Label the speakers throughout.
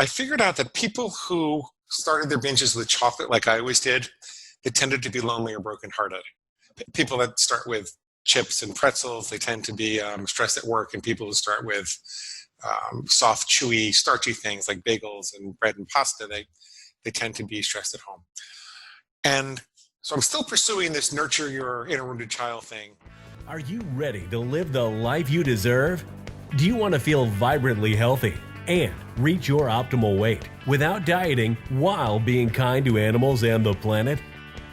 Speaker 1: I figured out that people who started their binges with chocolate like I always did, they tended to be lonely or brokenhearted. People that start with chips and pretzels, they tend to be stressed at work, and people who start with soft, chewy, starchy things like bagels and bread and pasta, they tend to be stressed at home. And so I'm still pursuing this nurture your inner wounded child thing.
Speaker 2: Are you ready to live the life you deserve? Do you want to feel vibrantly healthy and reach your optimal weight without dieting while being kind to animals and the planet?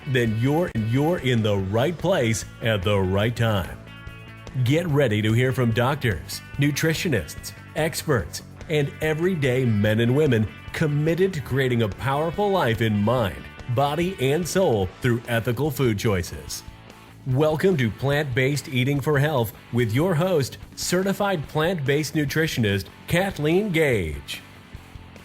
Speaker 2: Then you're in the right place at the right time. Get ready to hear from doctors, nutritionists, experts, and everyday men and women committed to creating a powerful life in mind, body, and soul through ethical food choices. Welcome to Plant-Based Eating for Health with your host, certified plant-based nutritionist, Kathleen Gage.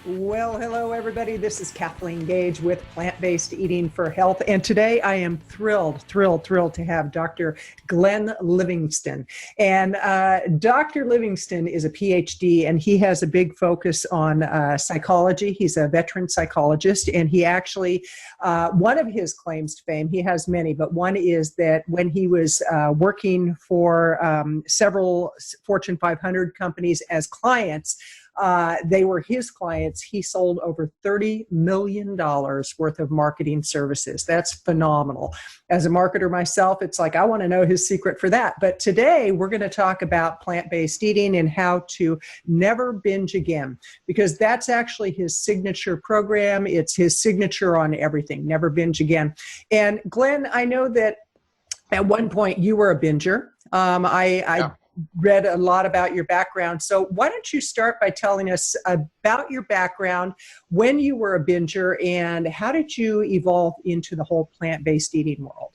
Speaker 3: Well, hello, everybody. This is Kathleen Gage with Plant-Based Eating for Health. And today I am thrilled to have Dr. Glenn Livingston. And Dr. Livingston is a PhD, and he has a big focus on psychology. He's a veteran psychologist, and he actually, one of his claims to fame, he has many, but one is that when he was working for several Fortune 500 companies as clients, they were his clients. He sold over $30 million worth of marketing services. That's phenomenal. As a marketer myself, it's like, I want to know his secret for that. But today we're going to talk about plant-based eating and how to never binge again, because that's actually his signature program. It's his signature on everything, never binge again. And Glenn, I know that at one point you were a binger. I read a lot about your background. So why don't you start by telling us about your background, when you were a binger, and how did you evolve into the whole plant-based eating world?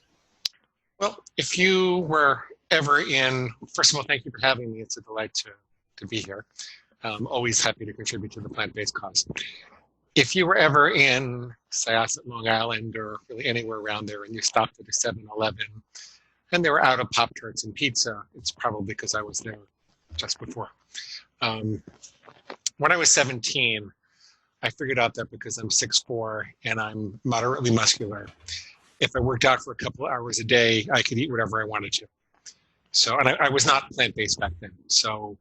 Speaker 1: Well, if you were ever in, first of all, thank you for having me. It's a delight to be here. I'm always happy to contribute to the plant-based cause. If you were ever in Syosset, Long Island, or really anywhere around there, and you stopped at a 7-Eleven, and they were out of Pop-Tarts and pizza, it's probably because I was there just before. When I was 17, I figured out that because I'm 6'4" and I'm moderately muscular, if I worked out for a couple of hours a day, I could eat whatever I wanted to. So, and I was not plant-based back then. So,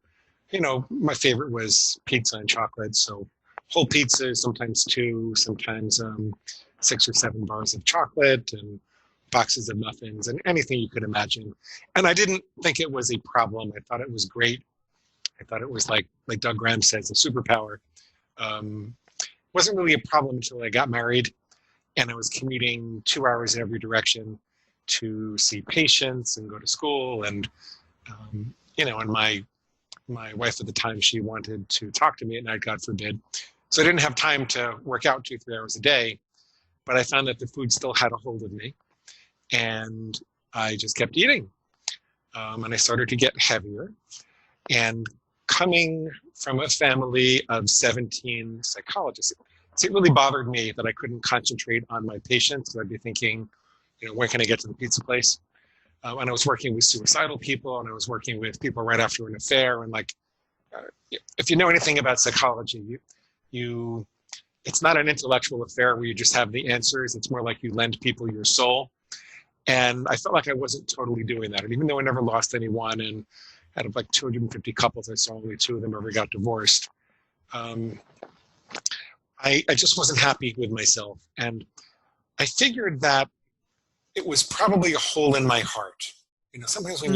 Speaker 1: you know, my favorite was pizza and chocolate. So whole pizza, sometimes 2, sometimes 6 or 7 bars of chocolate, and boxes of muffins, and anything you could imagine. And I didn't think it was a problem. I thought it was great. I thought it was like Doug Graham says, a superpower. Wasn't really a problem until I got married, and I was commuting 2 hours in every direction to see patients and go to school. And, you know, and my wife at the time, she wanted to talk to me at night, God forbid. So I didn't have time to work out 2-3 hours a day, but I found that the food still had a hold of me. And I just kept eating. And I started to get heavier. And coming from a family of 17 psychologists, it really bothered me that I couldn't concentrate on my patients. I'd be thinking, you know, when can I get to the pizza place? And I was working with suicidal people, and I was working with people right after an affair. And like, if you know anything about psychology, it's not an intellectual affair where you just have the answers. It's more like you lend people your soul. And I felt like I wasn't totally doing that. And even though I never lost anyone, and out of like 250 couples, I saw only 2 of them ever got divorced, I just wasn't happy with myself. And I figured that it was probably a hole in my heart. You know, sometimes I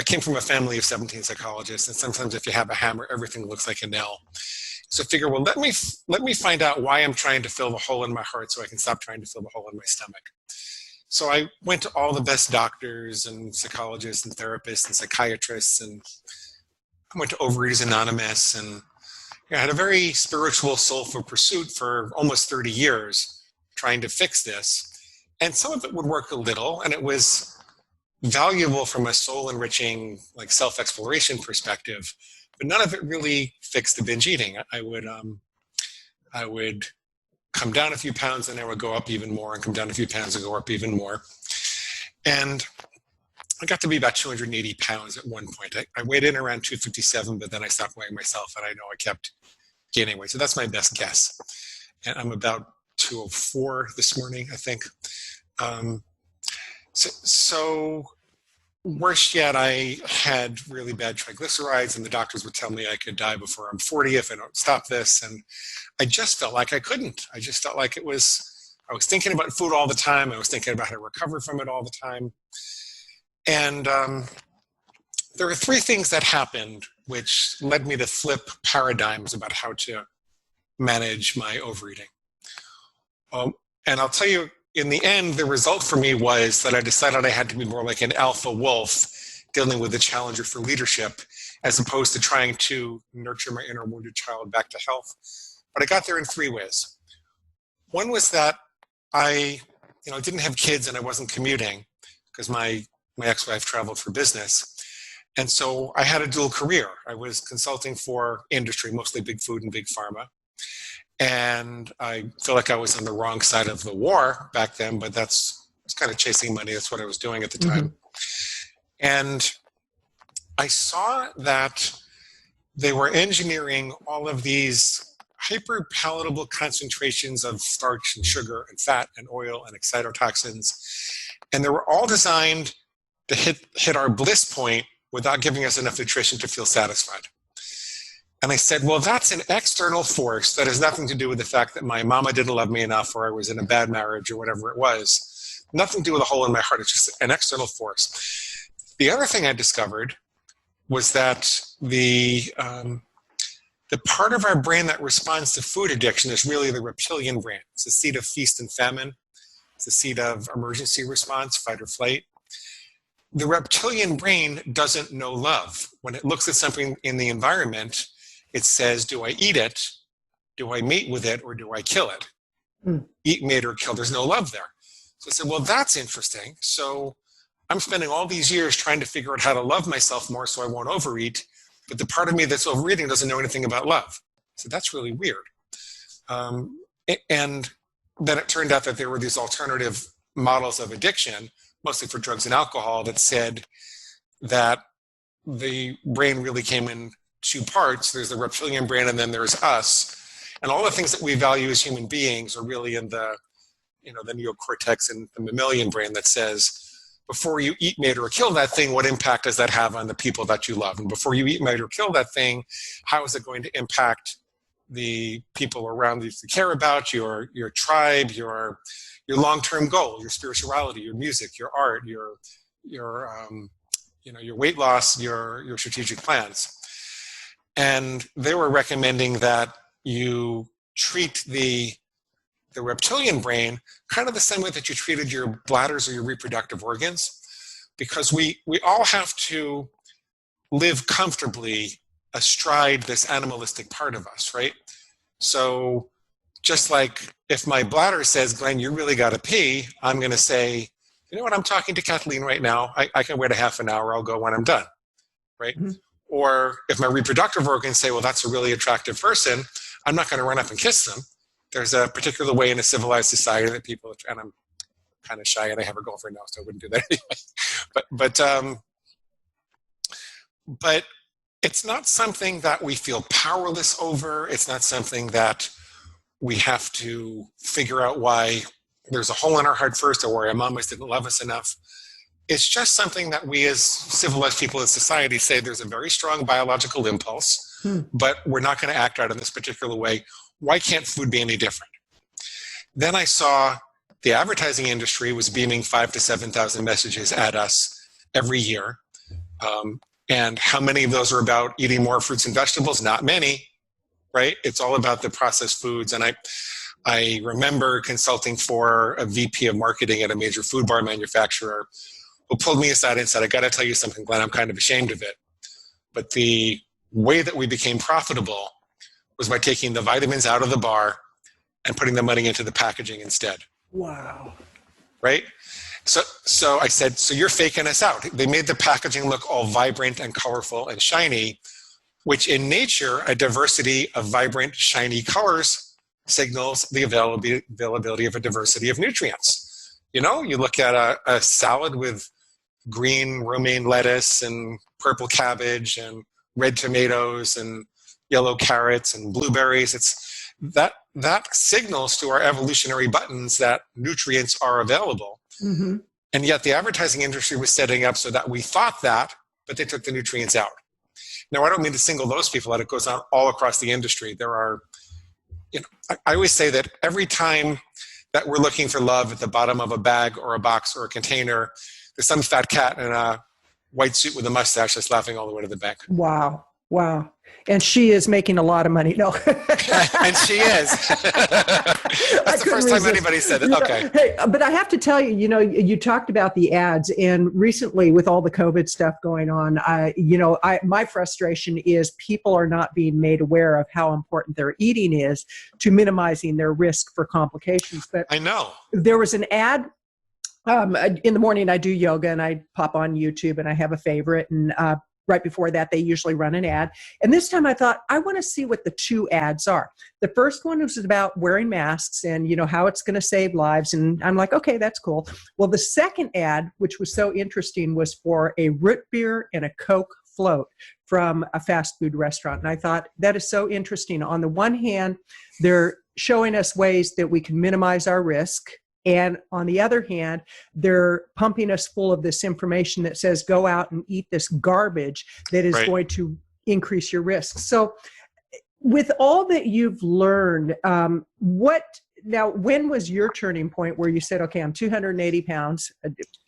Speaker 1: came from a family of 17 psychologists, and sometimes if you have a hammer, everything looks like a nail. So I figure, well, let me find out why I'm trying to fill the hole in my heart so I can stop trying to fill the hole in my stomach. So I went to all the best doctors and psychologists and therapists and psychiatrists, and I went to Overeaters Anonymous, and I had a very spiritual, soulful pursuit for almost 30 years trying to fix this. And some of it would work a little, and it was valuable from a soul-enriching, like self-exploration perspective, but none of it really fixed the binge eating. I would come down a few pounds, and I would go up even more, and come down a few pounds and go up even more. And I got to be about 280 pounds at one point. I weighed in around 257, but then I stopped weighing myself, and I know I kept gaining weight. So that's my best guess. And I'm about 204 this morning, I think. So worse yet, I had really bad triglycerides, and the doctors would tell me I could die before I'm 40 if I don't stop this. And I just felt like I couldn't. I just felt like I was thinking about food all the time. I was thinking about how to recover from it all the time. And there were three things that happened which led me to flip paradigms about how to manage my overeating. And I'll tell you, in the end, the result for me was that I decided I had to be more like an alpha wolf dealing with the challenger for leadership, as opposed to trying to nurture my inner wounded child back to health. But I got there in three ways. One was that I didn't have kids and I wasn't commuting because my ex-wife traveled for business. And so I had a dual career. I was consulting for industry, mostly big food and big pharma. And I feel like I was on the wrong side of the war back then, but I was kind of chasing money. That's what I was doing at the time. And I saw that they were engineering all of these hyper palatable concentrations of starch and sugar and fat and oil and excitotoxins. And they were all designed to hit our bliss point without giving us enough nutrition to feel satisfied. And I said, well, that's an external force that has nothing to do with the fact that my mama didn't love me enough or I was in a bad marriage or whatever it was. Nothing to do with a hole in my heart. It's just an external force. The other thing I discovered was that the part of our brain that responds to food addiction is really the reptilian brain. It's the seat of feast and famine. It's the seat of emergency response, fight or flight. The reptilian brain doesn't know love. When it looks at something in the environment, it says, do I eat it? Do I mate with it? Or do I kill it? Eat, mate, or kill. There's no love there. So I said, well, that's interesting. So I'm spending all these years trying to figure out how to love myself more so I won't overeat. But the part of me that's overeating doesn't know anything about love. So that's really weird. And then it turned out that there were these alternative models of addiction, mostly for drugs and alcohol, that said that the brain really came in two parts. There's the reptilian brain and then there's us. And all the things that we value as human beings are really in the neocortex and the mammalian brain that says, before you eat, mate, or kill that thing, what impact does that have on the people that you love? And before you eat, mate, or kill that thing, how is it going to impact the people around you you care about, your tribe, your long-term goal, your spirituality, your music, your art, your weight loss, your strategic plans. And they were recommending that you treat the reptilian brain kind of the same way that you treated your bladders or your reproductive organs, because we all have to live comfortably astride this animalistic part of us, right? So just like if my bladder says, Glenn, you really got to pee, I'm going to say, you know what, I'm talking to Kathleen right now. I can wait a half an hour. I'll go when I'm done, right? Mm-hmm. Or if my reproductive organs say, well, that's a really attractive person, I'm not going to run up and kiss them. There's a particular way in a civilized society that people, and I'm kind of shy and I have a girlfriend now, so I wouldn't do that anyway. But it's not something that we feel powerless over. It's not something that we have to figure out why there's a hole in our heart first or why our mamas didn't love us enough. It's just something that we as civilized people in society say there's a very strong biological impulse, but we're not going to act out in this particular way. Why can't food be any different? Then I saw the advertising industry was beaming 5,000 to 7,000 messages at us every year. And how many of those are about eating more fruits and vegetables? Not many, right? It's all about the processed foods. And I remember consulting for a VP of marketing at a major food bar manufacturer who pulled me aside and said, I got to tell you something, Glenn, I'm kind of ashamed of it. But the way that we became profitable was by taking the vitamins out of the bar and putting the money into the packaging instead.
Speaker 3: Wow.
Speaker 1: Right? So I said, so you're faking us out. They made the packaging look all vibrant and colorful and shiny, which in nature, a diversity of vibrant, shiny colors signals the availability of a diversity of nutrients. You know, you look at a salad with green romaine lettuce and purple cabbage and red tomatoes and yellow carrots and blueberries. It's that signals to our evolutionary buttons that nutrients are available.
Speaker 3: Mm-hmm.
Speaker 1: And yet the advertising industry was setting up so that we thought that, but they took the nutrients out. Now, I don't mean to single those people out. It goes on all across the industry. There are, I always say that every time that we're looking for love at the bottom of a bag or a box or a container, there's some fat cat in a white suit with a mustache that's laughing all the way to the bank.
Speaker 3: Wow. Wow. And she is making a lot of money. No.
Speaker 1: And she is. That's the first time anybody said it. Okay.
Speaker 3: Hey, but I have to tell you, you talked about the ads, and recently with all the COVID stuff going on, my frustration is people are not being made aware of how important their eating is to minimizing their risk for complications. But
Speaker 1: I know.
Speaker 3: There was an ad. In the morning, I do yoga and I pop on YouTube and I have a favorite. And right before that, they usually run an ad. And this time I thought, I want to see what the two ads are. The first one was about wearing masks and, how it's going to save lives. And I'm like, okay, that's cool. Well, the second ad, which was so interesting, was for a root beer and a Coke float from a fast food restaurant. And I thought, that is so interesting. On the one hand, they're showing us ways that we can minimize our risk. And on the other hand, they're pumping us full of this information that says, go out and eat this garbage that is going to increase your risk. So with all that you've learned, when was your turning point where you said, okay, I'm 280 pounds,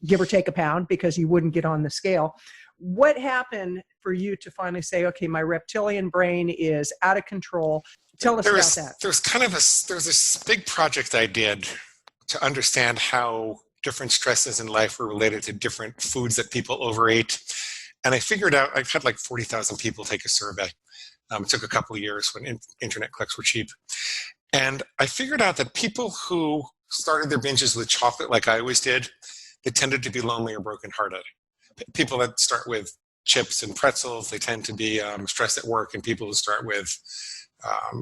Speaker 3: give or take a pound, because you wouldn't get on the scale. What happened for you to finally say, okay, my reptilian brain is out of control? Tell us about that.
Speaker 1: There's this big project I did to understand how different stresses in life were related to different foods that people overate. And I figured out, I've had like 40,000 people take a survey. It took a couple of years when internet clicks were cheap. And I figured out that people who started their binges with chocolate like I always did, they tended to be lonely or brokenhearted. People that start with chips and pretzels, they tend to be stressed at work. And people who start with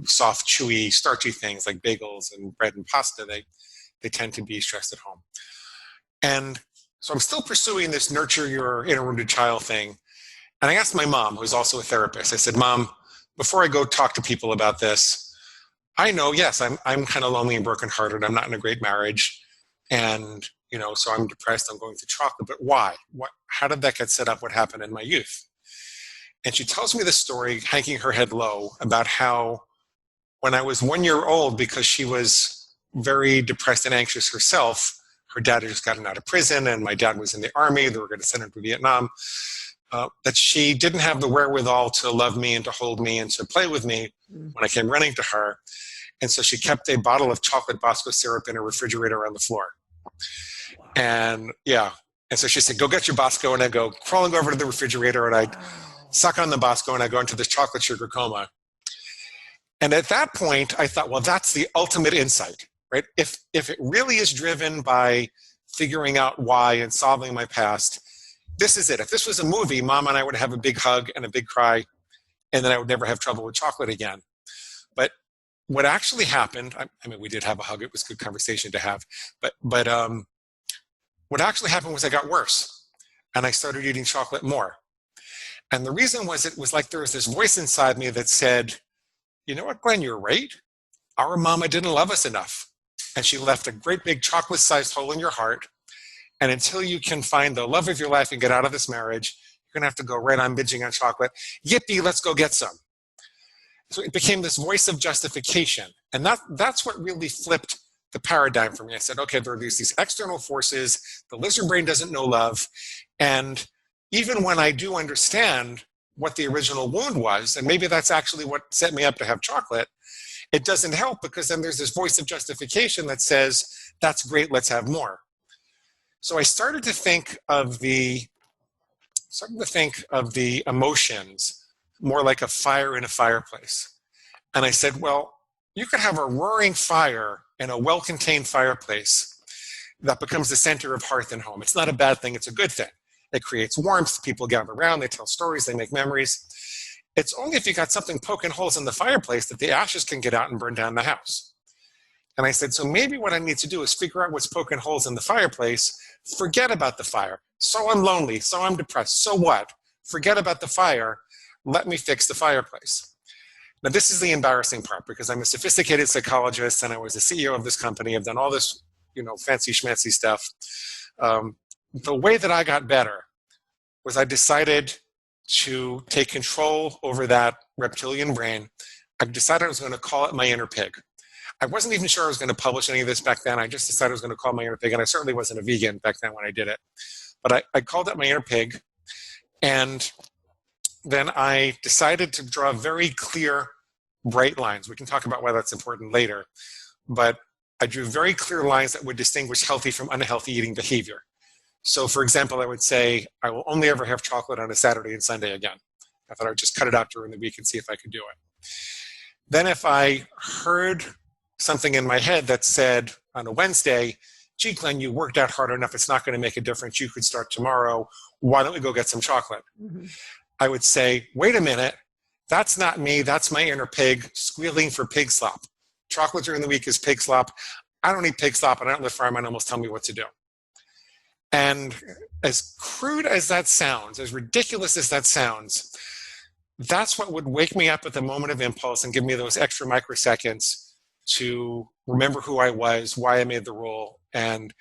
Speaker 1: soft, chewy, starchy things like bagels and bread and pasta, they tend to be stressed at home. And so I'm still pursuing this nurture your inner wounded child thing. And I asked my mom, who's also a therapist, I said, Mom, before I go talk to people about this, I know, yes, I'm kind of lonely and brokenhearted. I'm not in a great marriage. And, so I'm depressed. I'm going through chocolate. But why? How did that get set up? What happened in my youth? And she tells me the story, hanging her head low, about how when I was 1 year old, because she was very depressed and anxious herself. Her dad had just gotten out of prison and my dad was in the army. They were going to send him to Vietnam. That she didn't have the wherewithal to love me and to hold me and to play with me when I came running to her. And so she kept a bottle of chocolate Bosco syrup in her refrigerator on the floor. Wow. And so she said, go get your Bosco. And I go crawling over to the refrigerator and I suck on the Bosco and I go into this chocolate sugar coma. And at that point, I thought, well, that's the ultimate insight. Right? If it really is driven by figuring out why and solving my past, this is it. If this was a movie, Mom and I would have a big hug and a big cry, and then I would never have trouble with chocolate again. But what actually happened, I mean, we did have a hug. It was a good conversation to have. But what actually happened was I got worse, and I started eating chocolate more. And the reason was it was like there was this voice inside me that said, you know what, Glenn, you're right. Our mama didn't love us enough. And she left a great big chocolate-sized hole in your heart. And until you can find the love of your life and get out of this marriage, you're going to have to go right on binging on chocolate. Yippee, let's go get some. So it became this voice of justification. And that's what really flipped the paradigm for me. I said, okay, there are these external forces. The lizard brain doesn't know love. And even when I do understand what the original wound was, and maybe that's actually what set me up to have chocolate, it doesn't help because then there's this voice of justification that says, that's great, let's have more. So I started to think of the emotions more like a fire in a fireplace. And I said, well, you could have a roaring fire in a well-contained fireplace that becomes the center of hearth and home. It's not a bad thing, it's a good thing. It creates warmth, people gather around, they tell stories, they make memories. It's only if you got something poking holes in the fireplace that the ashes can get out and burn down the house. And I said, so maybe what I need to do is figure out what's poking holes in the fireplace, forget about the fire. So I'm lonely, so I'm depressed, so what? Forget about the fire, let me fix the fireplace. Now, this is the embarrassing part because I'm a sophisticated psychologist and I was the CEO of this company. I've done all this, fancy schmancy stuff. The way that I got better was I decided to take control over that reptilian brain. I decided I was going to call it my inner pig. I wasn't even sure I was going to publish any of this back then. I just decided I was going to call my inner pig, and I certainly wasn't a vegan back then when I did it. But I called it my inner pig, and then I decided to draw very clear, bright lines. We can talk about why that's important later. But I drew very clear lines that would distinguish healthy from unhealthy eating behavior. So, for example, I would say, I will only ever have chocolate on a Saturday and Sunday again. I thought I would just cut it out during the week and see if I could do it. Then if I heard something in my head that said on a Wednesday, gee, Glenn, you worked out hard enough. It's not going to make a difference. You could start tomorrow. Why don't we go get some chocolate? Mm-hmm. I would say, wait a minute. That's not me. That's my inner pig squealing for pig slop. Chocolate during the week is pig slop. I don't eat pig slop, and I don't live for my animals tell me what to do. And as crude as that sounds, as ridiculous as that sounds, that's what would wake me up at the moment of impulse and give me those extra microseconds to remember who I was, why I made the rule, and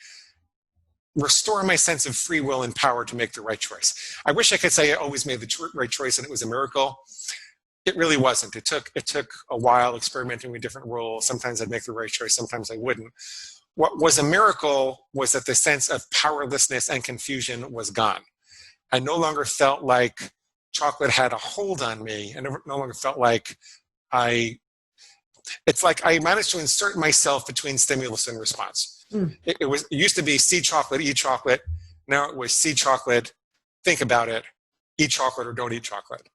Speaker 1: restore my sense of free will and power to make the right choice. I wish I could say I always made the right choice and it was a miracle. It really wasn't. It took a while experimenting with different rules. Sometimes I'd make the right choice, sometimes I wouldn't. What was a miracle was that the sense of powerlessness and confusion was gone. I no longer felt like chocolate had a hold on me. I no longer felt like it's like I managed to insert myself between stimulus and response. It used to be see chocolate, eat chocolate. Now it was see chocolate, think about it, eat chocolate or don't eat chocolate.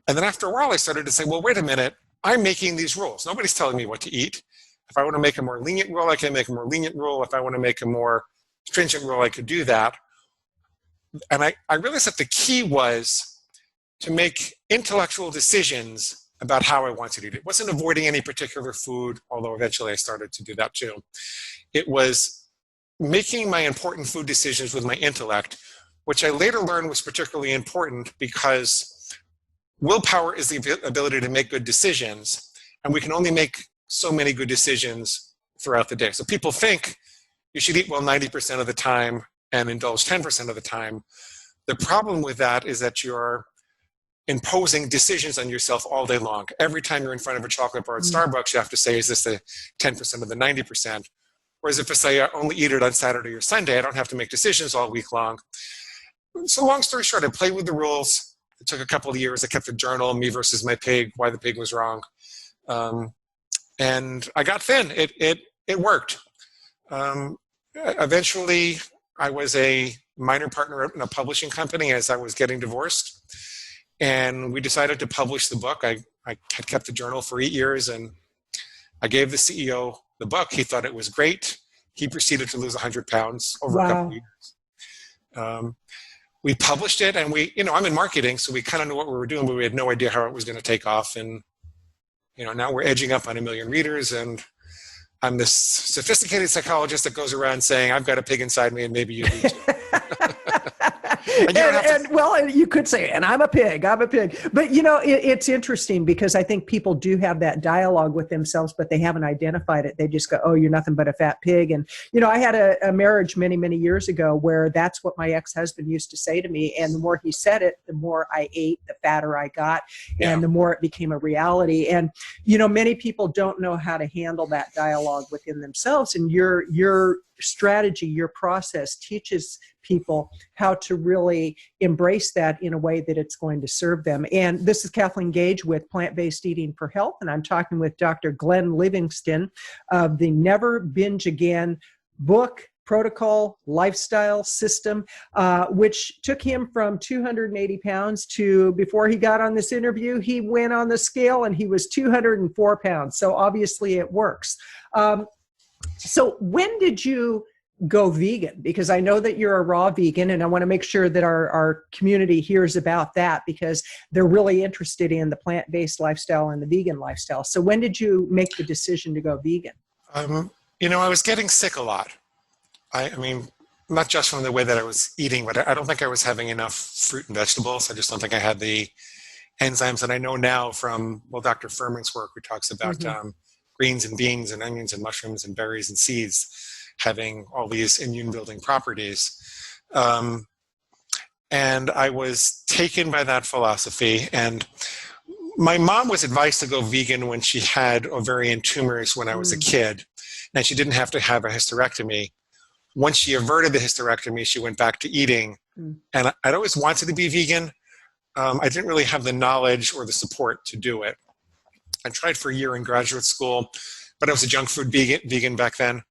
Speaker 1: And then after a while I started to say, well, wait a minute, I'm making these rules. Nobody's telling me what to eat. If I want to make a more lenient rule, I can make a more lenient rule. If I want to make a more stringent rule, I could do that. And I realized that the key was to make intellectual decisions about how I wanted to eat. It wasn't avoiding any particular food, although eventually I started to do that too. It was making my important food decisions with my intellect, which I later learned was particularly important because willpower is the ability to make good decisions, and we can only make so many good decisions throughout the day. So people think you should eat well 90% of the time and indulge 10% of the time. The problem with that is that you're imposing decisions on yourself all day long. Every time you're in front of a chocolate bar at Starbucks, you have to say, is this the 10% or the 90%? Whereas if I say I only eat it on Saturday or Sunday, I don't have to make decisions all week long. So long story short, I played with the rules. It took a couple of years. I kept a journal, me versus my pig, why the pig was wrong. And I got thin. It worked. Eventually, I was a minor partner in a publishing company as I was getting divorced. And we decided to publish the book. I had kept the journal for 8 years, and I gave the CEO the book. He thought it was great. He proceeded to lose 100 pounds over a couple of years. We published it, and I'm in marketing, so we kind of knew what we were doing, but we had no idea how it was going to take off. And now we're edging up on 1 million readers, and I'm this sophisticated psychologist that goes around saying, I've got a pig inside me, and maybe you do too.
Speaker 3: Well, you could say, and I'm a pig. But, it's interesting because I think people do have that dialogue with themselves, but they haven't identified it. They just go, oh, you're nothing but a fat pig. And, I had a marriage many, many years ago where that's what my ex-husband used to say to me. And the more he said it, the more I ate, the fatter I got, and the more it became a reality. And, many people don't know how to handle that dialogue within themselves. And your strategy, your process teaches people how to really embrace that in a way that it's going to serve them. And this is Kathleen Gage with Plant-Based Eating for Health, and I'm talking with Dr. Glenn Livingston of the Never Binge Again book, protocol, lifestyle system, which took him from 280 pounds to, before he got on this interview, he went on the scale and he was 204 pounds. So obviously it works. So when did you go vegan? Because I know that you're a raw vegan, and I want to make sure that our community hears about that because they're really interested in the plant-based lifestyle and the vegan lifestyle. So when did you make the decision to go vegan?
Speaker 1: I was getting sick a lot. I mean, not just from the way that I was eating, but I don't think I was having enough fruit and vegetables. I just don't think I had the enzymes that I know now from, well, Dr. Furman's work, who talks about greens and beans and onions and mushrooms and berries and seeds having all these immune building properties. And I was taken by that philosophy. And my mom was advised to go vegan when she had ovarian tumors when I was a kid, and she didn't have to have a hysterectomy. Once she averted the hysterectomy, she went back to eating. And I'd always wanted to be vegan. I didn't really have the knowledge or the support to do it. I tried for a year in graduate school, but I was a junk food vegan back then.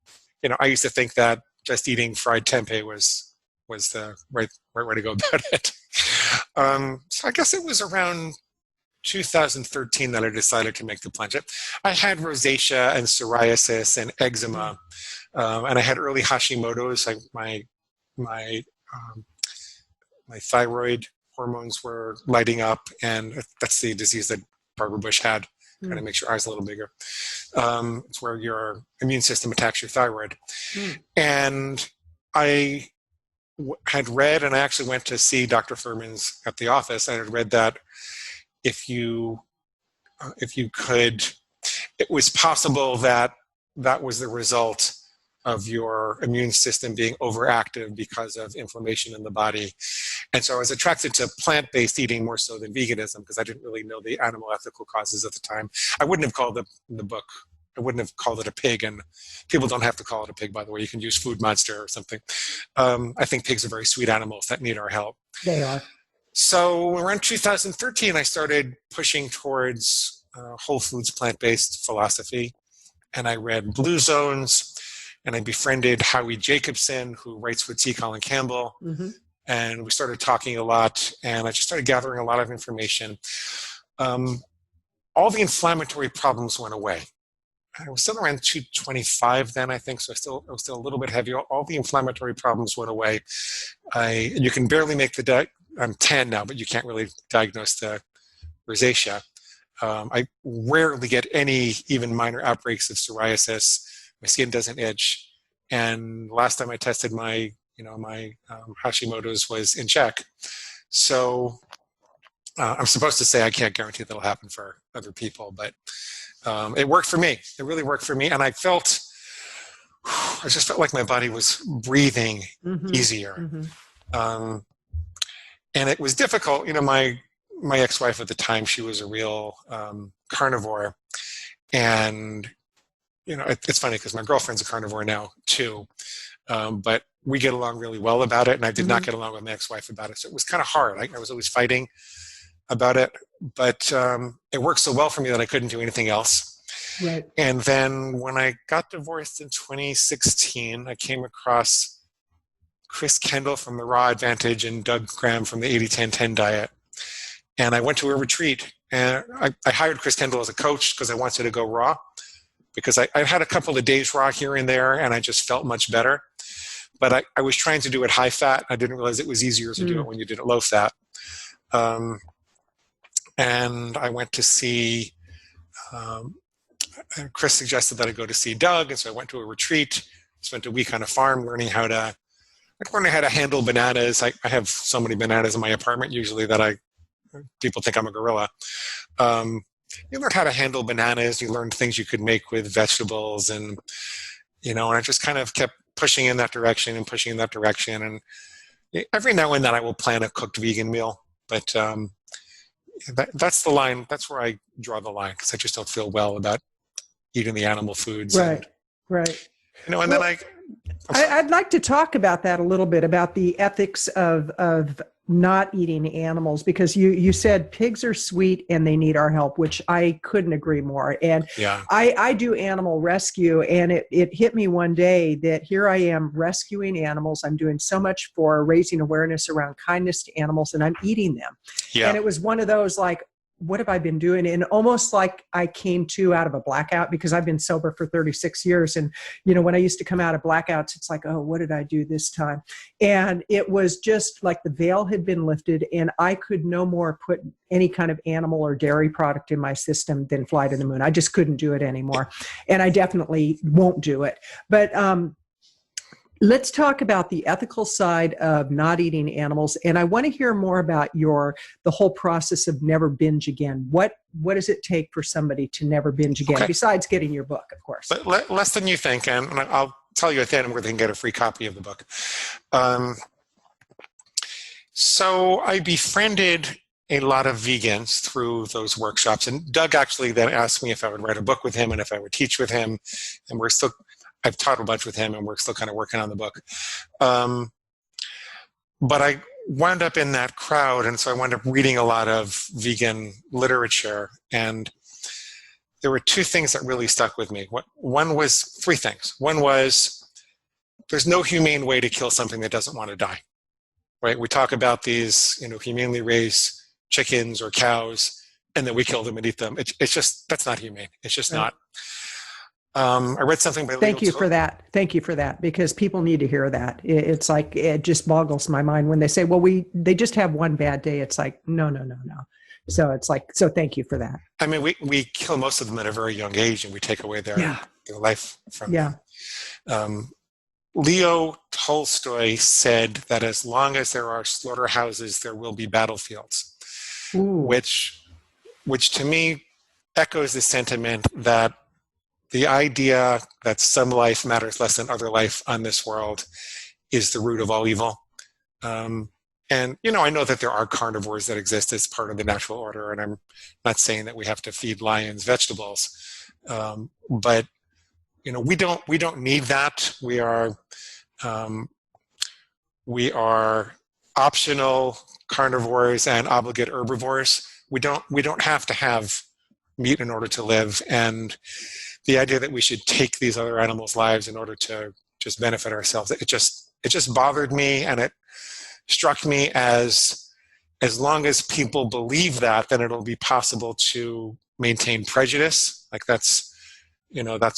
Speaker 1: You know, I used to think that just eating fried tempeh was the right way to go about it. So I guess it was around 2013 that I decided to make the plunge. I had rosacea and psoriasis and eczema, and I had early Hashimoto's. My thyroid hormones were lighting up, and that's the disease that Barbara Bush had. Kind of makes your eyes a little bigger. It's where your immune system attacks your thyroid. And I had read, and I actually went to see Dr. Furman's at the office. I had read that if you could, it was possible that that was the result of your immune system being overactive because of inflammation in the body. And so I was attracted to plant-based eating more so than veganism, because I didn't really know the animal ethical causes at the time. I wouldn't have called the book, I wouldn't have called it a pig, and people don't have to call it a pig, by the way. You can use Food Monster or something. I think pigs are very sweet animals that need our help.
Speaker 3: They are.
Speaker 1: So around 2013, I started pushing towards whole foods, plant-based philosophy, and I read Blue Zones, and I befriended Howie Jacobson, who writes with T. Colin Campbell, and we started talking a lot, and I just started gathering a lot of information. All the inflammatory problems went away. I was still around 225 then, I think, so I was still a little bit heavy. All the inflammatory problems went away. You can barely make the I'm 10 now, but you can't really diagnose the rosacea. I rarely get any even minor outbreaks of psoriasis. My skin doesn't itch. And last time I tested my Hashimoto's was in check. So I'm supposed to say I can't guarantee that'll happen for other people, but it worked for me. It really worked for me. And I just felt like my body was breathing easier. And it was difficult. You know, my ex-wife at the time, she was a real carnivore. And, you know, it's funny because my girlfriend's a carnivore now too. But we get along really well about it. And I did not get along with my ex-wife about it. So it was kind of hard. I was always fighting about it. But it worked so well for me that I couldn't do anything else.
Speaker 3: Right.
Speaker 1: And then when I got divorced in 2016, I came across Chris Kendall from the Raw Advantage and Doug Graham from the 80-10-10 diet. And I went to a retreat, and I hired Chris Kendall as a coach because I wanted to go raw, because I had a couple of days raw here and there, and I just felt much better. But I was trying to do it high fat. I didn't realize it was easier to do it when you did it low fat. And I went to see, Chris suggested that I go to see Doug, and so I went to a retreat, spent a week on a farm learning how to handle bananas. I have so many bananas in my apartment usually that people think I'm a gorilla. You learn how to handle bananas. You learn things you could make with vegetables, and and I just kind of kept pushing in that direction. And every now and then I will plan a cooked vegan meal, but that's the line. That's where I draw the line, because I just don't feel well about eating the animal foods.
Speaker 3: Right. Right.
Speaker 1: And
Speaker 3: well,
Speaker 1: then
Speaker 3: I'd like to talk about that a little bit, about the ethics of not eating animals, because you said pigs are sweet and they need our help, which I couldn't agree more. And
Speaker 1: yeah.
Speaker 3: I do animal rescue, and it hit me one day that here I am rescuing animals. I'm doing so much for raising awareness around kindness to animals, and I'm eating them.
Speaker 1: Yeah.
Speaker 3: And it was one of those like, what have I been doing? And almost like I came to out of a blackout, because I've been sober for 36 years. And, when I used to come out of blackouts, it's like, oh, what did I do this time? And it was just like the veil had been lifted, and I could no more put any kind of animal or dairy product in my system than fly to the moon. I just couldn't do it anymore. And I definitely won't do it. But Let's talk about the ethical side of not eating animals. And I want to hear more about the whole process of Never Binge Again. What does it take for somebody to never binge again,
Speaker 1: Okay.
Speaker 3: besides getting your book, of course?
Speaker 1: Less than you think, and I'll tell you at the end where they can get a free copy of the book. So I befriended a lot of vegans through those workshops, and Doug actually then asked me if I would write a book with him and if I would teach with him, and I've taught a bunch with him, and we're still kind of working on the book. But I wound up in that crowd, and so I wound up reading a lot of vegan literature, and there were two things that really stuck with me. Three things. One was, there's no humane way to kill something that doesn't want to die, right? We talk about these, humanely raised chickens or cows, and then we kill them and eat them. It's just, that's not humane. It's just not. I read something by
Speaker 3: Thank you for that. Thank you for that, because people need to hear that. It's like, it just boggles my mind when they say, well, they just have one bad day. It's like, no. So it's like, so thank you for that.
Speaker 1: I mean, we kill most of them at a very young age, and we take away their life from them. Leo Tolstoy said that as long as there are slaughterhouses, there will be battlefields, which to me echoes the sentiment that the idea that some life matters less than other life on this world is the root of all evil. And, I know that there are carnivores that exist as part of the natural order, and I'm not saying that we have to feed lions vegetables. But, we don't need that. We are optional carnivores and obligate herbivores. We don't have to have meat in order to live. And the idea that we should take these other animals' lives in order to just benefit ourselves, it just bothered me, and it struck me as long as people believe that, then it'll be possible to maintain prejudice. Like that's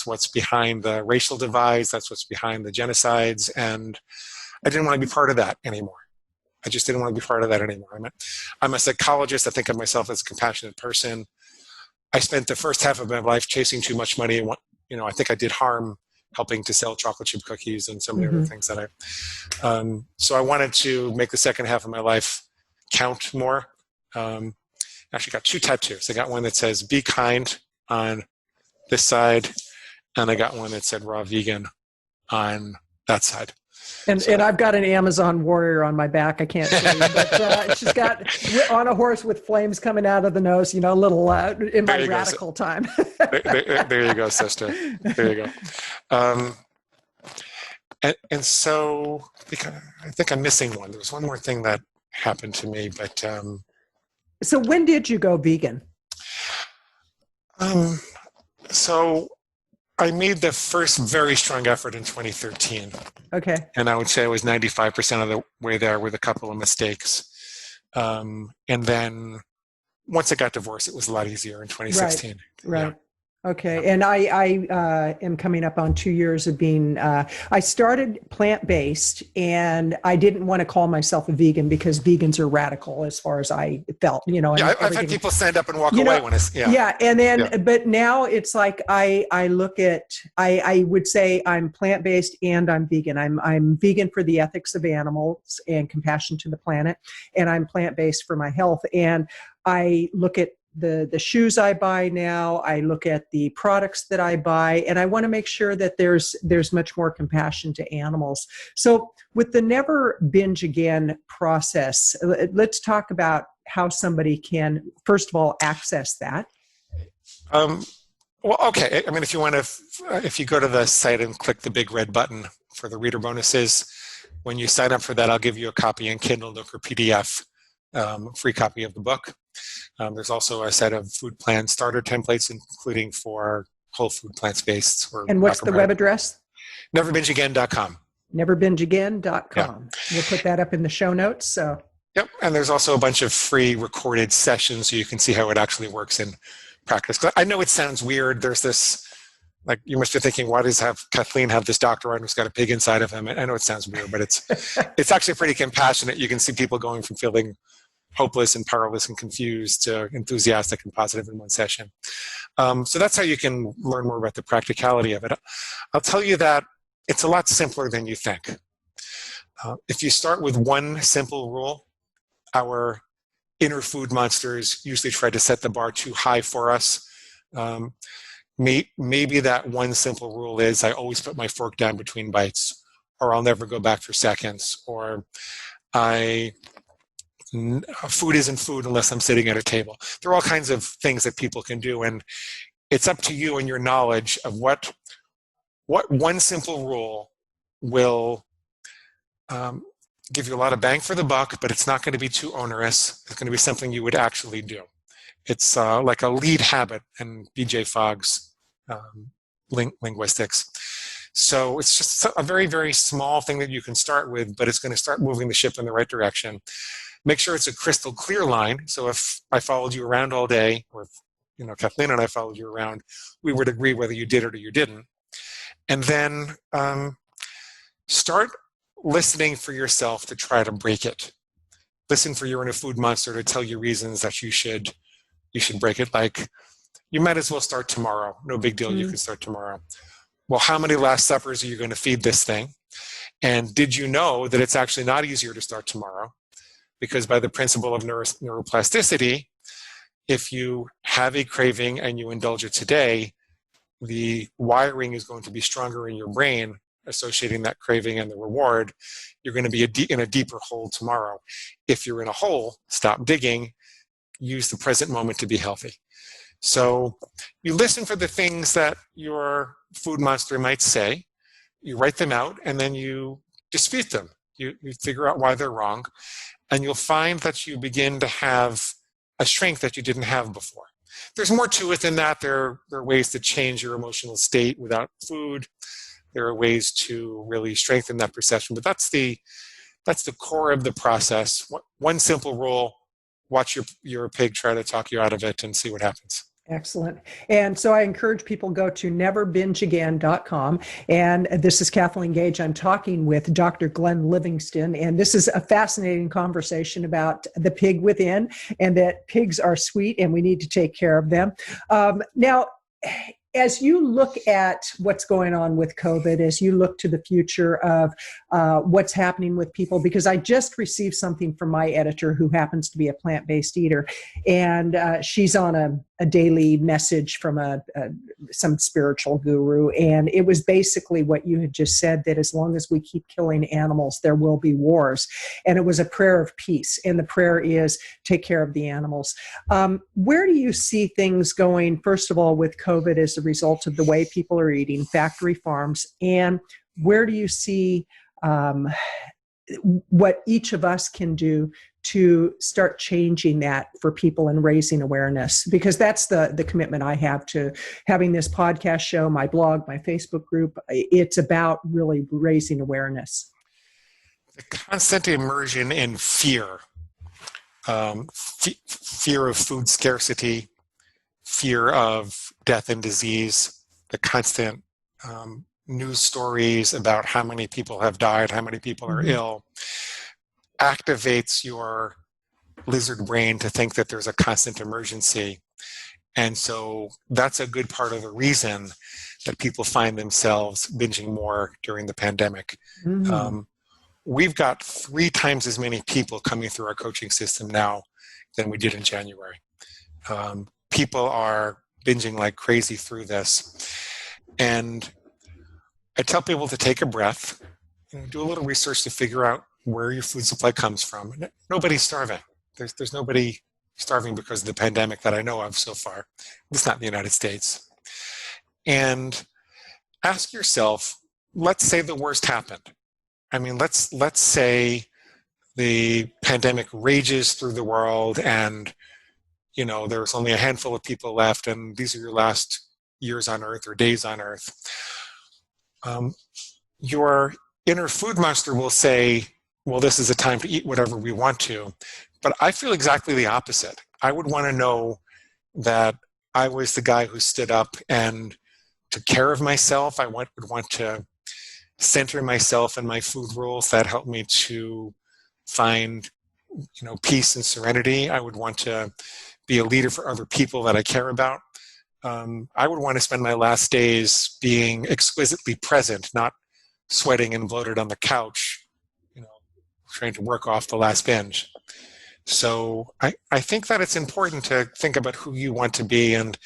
Speaker 1: what's behind the racial divides, that's what's behind the genocides, and I didn't want to be part of that anymore. I just didn't want to be part of that anymore. I'm a psychologist. I think of myself as a compassionate person. I spent the first half of my life chasing too much money, and I think I did harm helping to sell chocolate chip cookies and so many other things that so I wanted to make the second half of my life count more. Actually got two tattoos. I got one that says "Be kind" on this side, and I got one that said "Raw Vegan" on that side. And
Speaker 3: I've got an Amazon warrior on my back. I can't show you, but she's got on a horse with flames coming out of the nose, a little in my radical time.
Speaker 1: there you go, sister. There you go. And so I think I'm missing one. There was one more thing that happened to me, but.
Speaker 3: So when did you go vegan?
Speaker 1: So I made the first very strong effort in 2013.
Speaker 3: Okay.
Speaker 1: And I would say I was 95% of the way there with a couple of mistakes. And then once I got divorced, it was a lot easier in 2016.
Speaker 3: Right.
Speaker 1: Yeah.
Speaker 3: Okay. And I am coming up on 2 years of being, I started plant-based, and I didn't want to call myself a vegan because vegans are radical as far as I felt, and
Speaker 1: I've had people stand up and walk away when it's,
Speaker 3: and then, but now it's like, I look at, I would say I'm plant-based and I'm vegan. I'm vegan for the ethics of animals and compassion to the planet, and I'm plant-based for my health. And I look at the shoes I buy now, I look at the products that I buy, and I want to make sure that there's much more compassion to animals. So with the Never Binge Again process, let's talk about how somebody can, first of all, access that.
Speaker 1: Well, okay. I mean, if you go to the site and click the big red button for the reader bonuses, when you sign up for that, I'll give you a copy in Kindle, Nook, or PDF, free copy of the book. There's also a set of food plan starter templates, including for whole food plant-based.
Speaker 3: And what's the web address?
Speaker 1: NeverBingeAgain.com.
Speaker 3: NeverBingeAgain.com. We'll put that up in the show notes. So. Yep.
Speaker 1: And there's also a bunch of free recorded sessions so you can see how it actually works in practice. I know it sounds weird. There's this, like, you must be thinking, why does Kathleen have this doctor on who's got a pig inside of him? I know it sounds weird, but it's actually pretty compassionate. You can see people going from feeling hopeless and powerless and confused to enthusiastic and positive in one session. So that's how you can learn more about the practicality of it. I'll tell you that it's a lot simpler than you think. If you start with one simple rule, our inner food monsters usually try to set the bar too high for us. Maybe that one simple rule is I always put my fork down between bites, or I'll never go back for seconds, or food isn't food unless I'm sitting at a table. There are all kinds of things that people can do, and it's up to you and your knowledge of what one simple rule will give you a lot of bang for the buck, but it's not going to be too onerous. It's going to be something you would actually do. It's like a lead habit in BJ Fogg's linguistics. So it's just a very, very small thing that you can start with, but it's going to start moving the ship in the right direction. Make sure it's a crystal clear line. So if I followed you around all day, or if, Kathleen and I followed you around, we would agree whether you did it or you didn't. And then start listening for yourself to try to break it. Listen for your inner food monster to tell you reasons that you should break it. Like, you might as well start tomorrow. No big deal. You can start tomorrow. Well, how many Last Suppers are you going to feed this thing? And did you know that it's actually not easier to start tomorrow? Because by the principle of neuroplasticity, if you have a craving and you indulge it today, the wiring is going to be stronger in your brain associating that craving and the reward. You're going to be in a deeper hole tomorrow. If you're in a hole, stop digging. Use the present moment to be healthy. So you listen for the things that your food monster might say, you write them out, and then you dispute them. You figure out why they're wrong, and you'll find that you begin to have a strength that you didn't have before. There's more to it than that. There are ways to change your emotional state without food. There are ways to really strengthen that perception, but that's the core of the process. One simple rule: watch your pig try to talk you out of it and see what happens.
Speaker 3: Excellent. And so I encourage people go to neverbingeagain.com. And this is Kathleen Gage. I'm talking with Dr. Glenn Livingston. And this is a fascinating conversation about the pig within, and that pigs are sweet and we need to take care of them. Now, as you look at what's going on with COVID, as you look to the future of what's happening with people, because I just received something from my editor who happens to be a plant-based eater, and she's on a daily message from some spiritual guru, and it was basically what you had just said, that as long as we keep killing animals, there will be wars. And it was a prayer of peace, and the prayer is take care of the animals. Where do you see things going, first of all, with COVID as a result of the way people are eating, factory farms, and where do you see what each of us can do to start changing that for people and raising awareness? Because that's the commitment I have to having this podcast show, my blog, my Facebook group. It's about really raising awareness.
Speaker 1: The constant immersion in fear, fear of food scarcity, fear of death and disease, the constant news stories about how many people have died, how many people are ill, activates your lizard brain to think that there's a constant emergency. And so that's a good part of the reason that people find themselves binging more during the pandemic. We've got 3 times as many people coming through our coaching system now than we did in January. People are binging like crazy through this. And I tell people to take a breath, do a little research to figure out where your food supply comes from. Nobody's starving. There's nobody starving because of the pandemic that I know of so far. At least not in the United States. And ask yourself, let's say the worst happened. I mean, let's say the pandemic rages through the world and there's only a handful of people left, and these are your last years on Earth or days on Earth. Your inner food monster will say, well, this is a time to eat whatever we want to. But I feel exactly the opposite. I would want to know that I was the guy who stood up and took care of myself. I would want to center myself in my food rules that help me to find, peace and serenity. I would want to be a leader for other people that I care about. I would want to spend my last days being exquisitely present, not sweating and bloated on the couch, trying to work off the last binge. So I think that it's important to think about who you want to be, and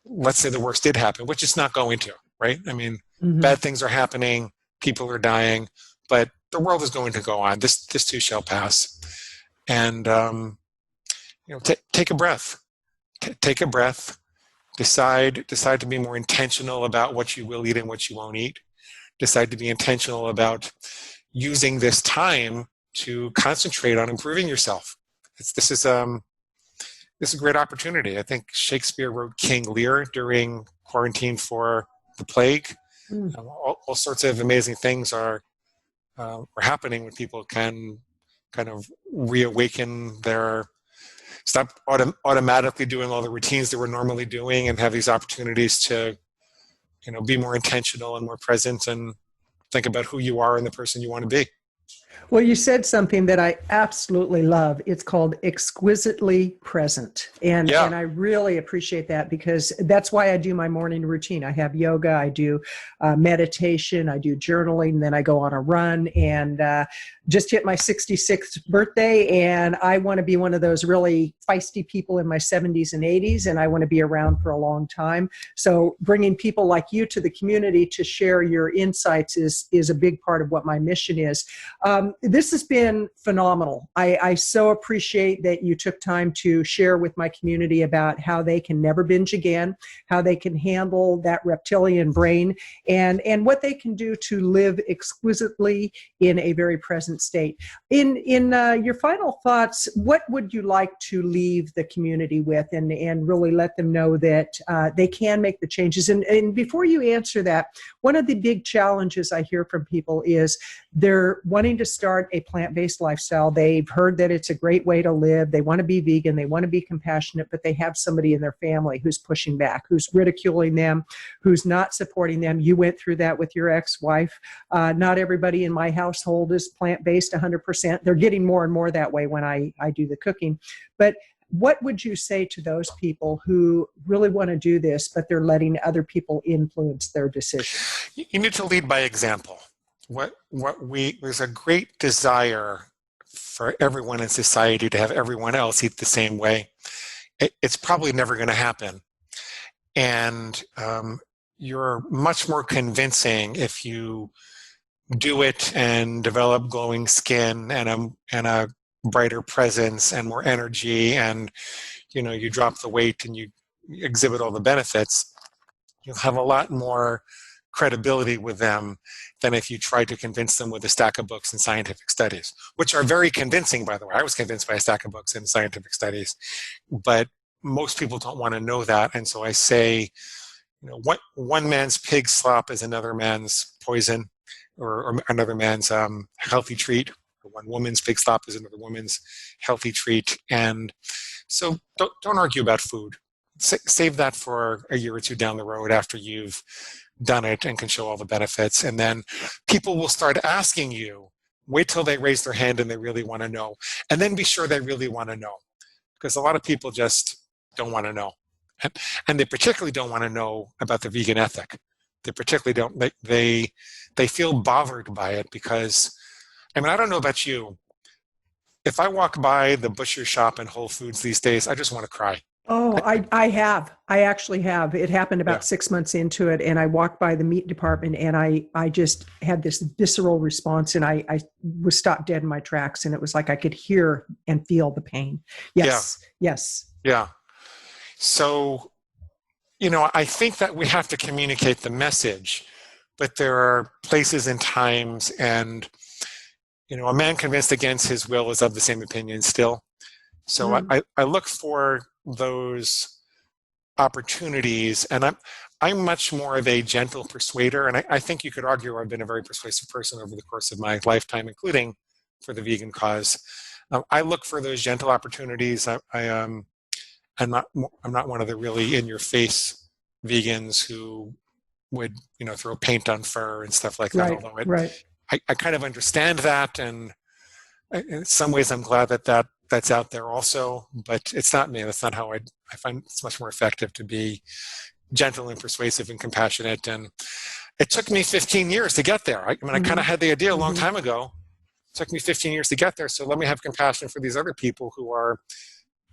Speaker 1: let's say the worst did happen, which it's not going to, right? I mean, bad things are happening, people are dying, but the world is going to go on. This too shall pass. And, take a breath. Take a breath. Decide to be more intentional about what you will eat and what you won't eat. Decide to be intentional about using this time to concentrate on improving yourself. This is a great opportunity. I think Shakespeare wrote King Lear during quarantine for the plague. All sorts of amazing things are happening when people can kind of reawaken stop automatically doing all the routines they were normally doing, and have these opportunities to, be more intentional and more present, and think about who you are and the person you want to be.
Speaker 3: Well, you said something that I absolutely love. It's called exquisitely present. And I really appreciate that, because that's why I do my morning routine. I have yoga, I do meditation, I do journaling, then I go on a run, and just hit my 66th birthday. And I want to be one of those really feisty people in my 70s and 80s, and I want to be around for a long time. So bringing people like you to the community to share your insights is a big part of what my mission is. This has been phenomenal. I so appreciate that you took time to share with my community about how they can never binge again, how they can handle that reptilian brain, and what they can do to live exquisitely in a very present state. In your final thoughts, what would you like to leave the community with, and really let them know that they can make the changes? And before you answer that, one of the big challenges I hear from people is they're wanting to start a plant-based lifestyle. They've heard that it's a great way to live. They want to be vegan. They want to be compassionate, but they have somebody in their family who's pushing back, who's ridiculing them, who's not supporting them. You went through that with your ex-wife. Not everybody in my household is plant-based 100%. They're getting more and more that way when I do the cooking. But what would you say to those people who really want to do this, but they're letting other people influence their decision?
Speaker 1: You need to lead by example. There's a great desire for everyone in society to have everyone else eat the same way. It's probably never going to happen. And you're much more convincing if you do it and develop glowing skin and a brighter presence and more energy, and you drop the weight and you exhibit all the benefits. You'll have a lot more credibility with them than if you try to convince them with a stack of books and scientific studies, which are very convincing, by the way. I was convinced by a stack of books and scientific studies, but most people don't want to know that. And so I say, one man's pig slop is another man's poison, or another man's healthy treat. One woman's pig slop is another woman's healthy treat. And so don't argue about food. Save that for a year or two down the road after you've done it and can show all the benefits. And then people will start asking you. Wait till they raise their hand and they really want to know. And then be sure they really want to know. Because a lot of people just don't want to know. And they particularly don't want to know about the vegan ethic. They particularly don't. They feel bothered by it because, I don't know about you. If I walk by the butcher shop in Whole Foods these days, I just want to cry.
Speaker 3: Oh, I have. I actually have. It happened about 6 months into it, and I walked by the meat department, and I just had this visceral response, and I was stopped dead in my tracks, and it was like I could hear and feel the pain. Yes.
Speaker 1: Yeah. So, I think that we have to communicate the message, but there are places and times, and, a man convinced against his will is of the same opinion still. So I look for those opportunities, and I'm much more of a gentle persuader, and I think you could argue I've been a very persuasive person over the course of my lifetime, including for the vegan cause. I look for those gentle opportunities. I'm not one of the really in-your-face vegans who would throw paint on fur and stuff like that. Although I kind of understand that, and in some ways I'm glad that's out there also, but it's not me. That's not how I find it's much more effective to be gentle and persuasive and compassionate. And it took me 15 years to get there. I mean, I kind of had the idea a long time ago. It took me 15 years to get there. So let me have compassion for these other people who are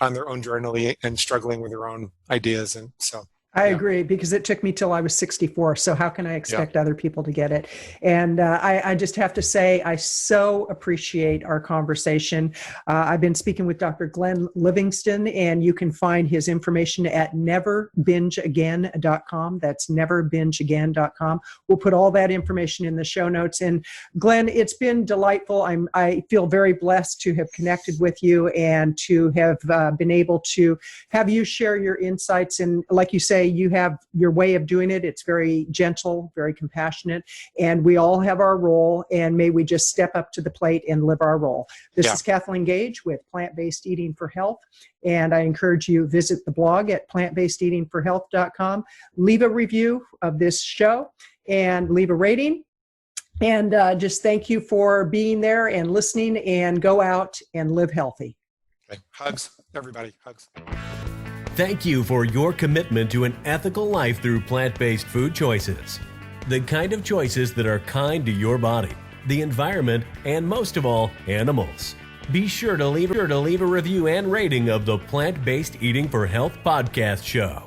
Speaker 1: on their own journey and struggling with their own ideas. And so
Speaker 3: I agree, because it took me till I was 64. So how can I expect other people to get it? And I just have to say, I so appreciate our conversation. I've been speaking with Dr. Glenn Livingston, and you can find his information at neverbingeagain.com. That's neverbingeagain.com. We'll put all that information in the show notes. And Glenn, it's been delightful. I feel very blessed to have connected with you and to have been able to have you share your insights. And like you say, you have your way of doing it. It's very gentle, very compassionate, and we all have our role, and may we just step up to the plate and live our role. This is Kathleen Gage with Plant-Based Eating for Health, and I encourage you to visit the blog at plantbasedeatingforhealth.com. Leave a review of this show and leave a rating. And just thank you for being there and listening, and go out and live healthy.
Speaker 1: Okay. Hugs, everybody. Hugs.
Speaker 2: Thank you for your commitment to an ethical life through plant-based food choices. The kind of choices that are kind to your body, the environment, and most of all, animals. Be sure to leave a review and rating of the Plant-Based Eating for Health podcast show.